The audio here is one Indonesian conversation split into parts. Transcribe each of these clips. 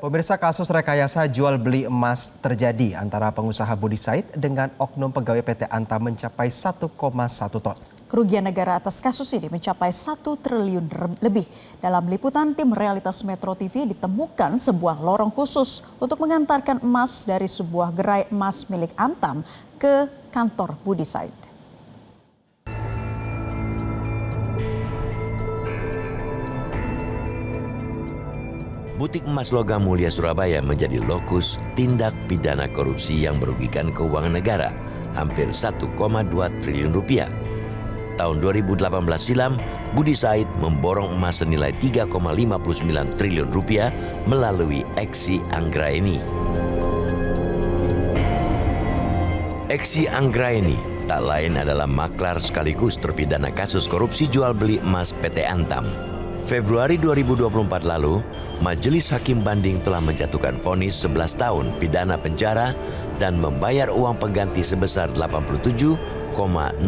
Pemirsa, kasus rekayasa jual beli emas terjadi antara pengusaha Budi Said dengan oknum pegawai PT Antam mencapai 1,1 ton. Kerugian negara atas kasus ini mencapai 1 triliun lebih. Dalam liputan tim Realitas Metro TV ditemukan sebuah lorong khusus untuk mengantarkan emas dari sebuah gerai emas milik Antam ke kantor Budi Said. Butik emas Logam Mulia Surabaya menjadi lokus tindak pidana korupsi yang merugikan keuangan negara hampir 1,2 triliun rupiah. Tahun 2018 silam, Budi Said memborong emas senilai 3,59 triliun rupiah melalui Eksi Anggraeni. Eksi Anggraeni tak lain adalah maklar sekaligus terpidana kasus korupsi jual beli emas PT Antam. Februari 2024 lalu, Majelis Hakim Banding telah menjatuhkan vonis 11 tahun pidana penjara dan membayar uang pengganti sebesar 87,067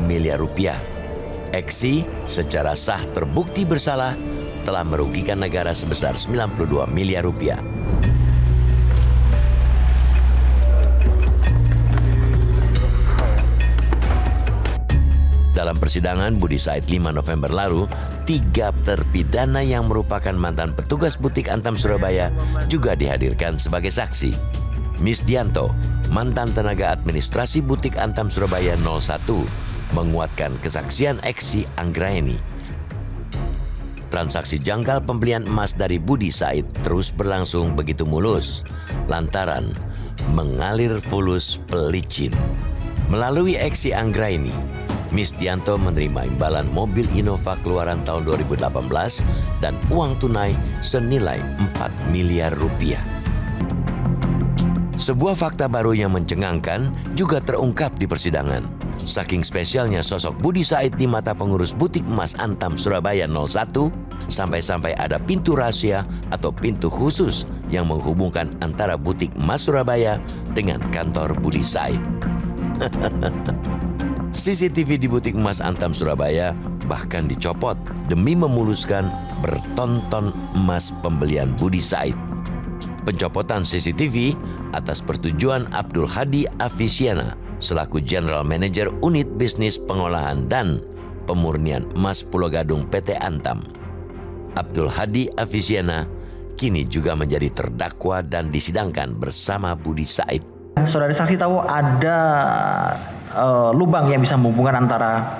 miliar rupiah. Eksi secara sah terbukti bersalah telah merugikan negara sebesar 92 miliar rupiah. Dalam persidangan Budi Said 5 November lalu, 3 terpidana yang merupakan mantan petugas butik Antam Surabaya juga dihadirkan sebagai saksi. Miss Dianto, mantan tenaga administrasi butik Antam Surabaya 01, menguatkan kesaksian Eksi Anggraeni. Transaksi janggal pembelian emas dari Budi Said terus berlangsung begitu mulus, lantaran mengalir fulus pelicin. Melalui Eksi Anggraeni, Miss Dianto menerima imbalan mobil Innova keluaran tahun 2018 dan uang tunai senilai 4 miliar rupiah. Sebuah fakta baru yang mencengangkan juga terungkap di persidangan. Saking spesialnya sosok Budi Said di mata pengurus butik emas Antam Surabaya 01, sampai-sampai ada pintu rahasia atau pintu khusus yang menghubungkan antara butik emas Surabaya dengan kantor Budi Said. CCTV di butik emas Antam Surabaya bahkan dicopot demi memuluskan bertonton emas pembelian Budi Said. Pencopotan CCTV atas persetujuan Abdul Hadi Afisiana selaku General Manager Unit Bisnis Pengolahan dan Pemurnian Emas Pulau Gadung PT Antam. Abdul Hadi Afisiana kini juga menjadi terdakwa dan disidangkan bersama Budi Said. Saudara saksi tahu ada lubang yang bisa menghubungkan antara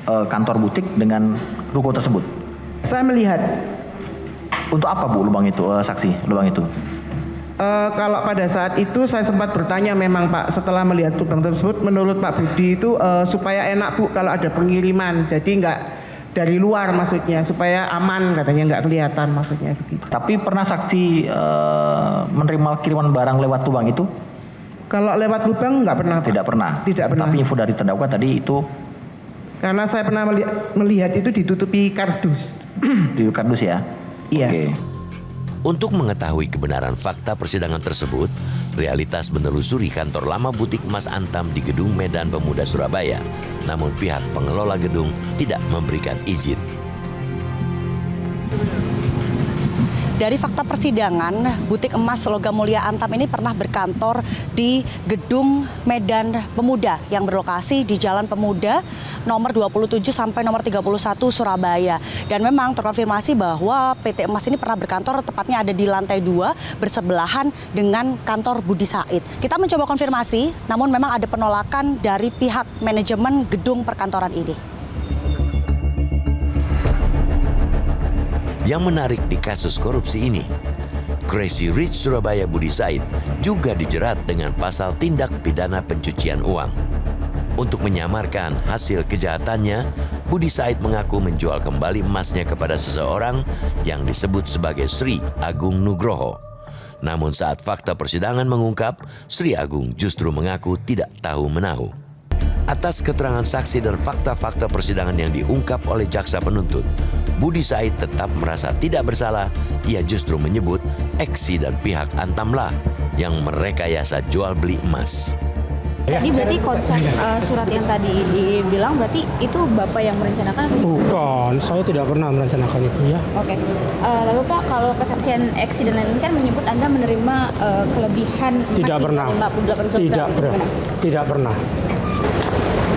kantor butik dengan ruko tersebut. Saya melihat. Untuk apa Bu lubang itu, saksi, lubang itu? Kalau pada saat itu saya sempat bertanya memang Pak, setelah melihat lubang tersebut, menurut Pak Budi itu supaya enak Bu kalau ada pengiriman, jadi nggak dari luar maksudnya, supaya aman katanya, nggak kelihatan maksudnya begitu. Tapi pernah saksi menerima kiriman barang lewat lubang itu? Kalau lewat lubang nggak pernah. Tidak pernah. Tidak pernah. Tapi info dari terdakwa tadi itu? Karena saya pernah melihat itu ditutupi kardus. Di kardus ya? Iya. Oke. Untuk mengetahui kebenaran fakta persidangan tersebut, Realitas menelusuri kantor lama butik emas Antam di Gedung Medan Pemuda Surabaya. Namun pihak pengelola gedung tidak memberikan izin. Dari fakta persidangan, butik emas Logam Mulia Antam ini pernah berkantor di Gedung Medan Pemuda yang berlokasi di Jalan Pemuda nomor 27 sampai nomor 31 Surabaya. Dan memang terkonfirmasi bahwa PT Emas ini pernah berkantor tepatnya ada di lantai 2 bersebelahan dengan kantor Budi Said. Kita mencoba konfirmasi, namun memang ada penolakan dari pihak manajemen gedung perkantoran ini. Yang menarik di kasus korupsi ini, Crazy Rich Surabaya Budi Said juga dijerat dengan pasal tindak pidana pencucian uang. Untuk menyamarkan hasil kejahatannya, Budi Said mengaku menjual kembali emasnya kepada seseorang yang disebut sebagai Sri Agung Nugroho. Namun saat fakta persidangan mengungkap, Sri Agung justru mengaku tidak tahu-menahu. Atas keterangan saksi dan fakta-fakta persidangan yang diungkap oleh jaksa penuntut, Budi Said tetap merasa tidak bersalah. Ia justru menyebut Eksi dan pihak Antamlah yang merekayasa jual beli emas. Tadi berarti konsep surat yang tadi dibilang berarti itu Bapak yang merencanakan? Bukan, saya tidak pernah merencanakan itu ya. Oke. Lalu Pak, kalau kesaksian Eksi dan lain-lain kan menyebut Anda menerima kelebihan Tidak pernah. 58 kg. Tidak pernah. Tidak pernah.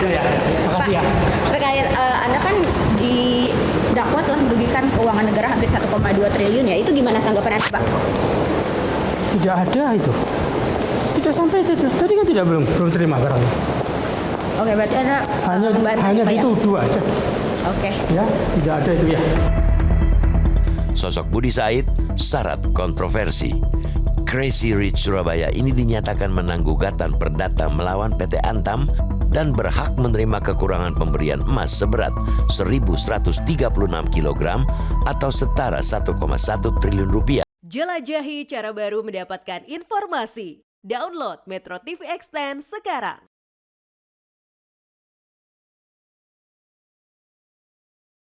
Ya, makasih ya. Terkait Anda kan didakwa telah merugikan keuangan negara hampir 1,2 triliun ya. Itu gimana tanggapan Anda, Pak? Tidak ada itu. Tidak sampai itu. Tadi kan belum terima barangnya. Oke, berarti Anda Hanya Pak, ya? dituduh aja. Oke. Ya, tidak ada itu ya. Sosok Budi Said syarat kontroversi. Crazy Rich Surabaya ini dinyatakan menang gugatan perdata melawan PT Antam dan berhak menerima kekurangan pemberian emas seberat 1.136 kg atau setara 1,1 triliun rupiah. Jelajahi cara baru mendapatkan informasi. Download Metro TV Extend sekarang.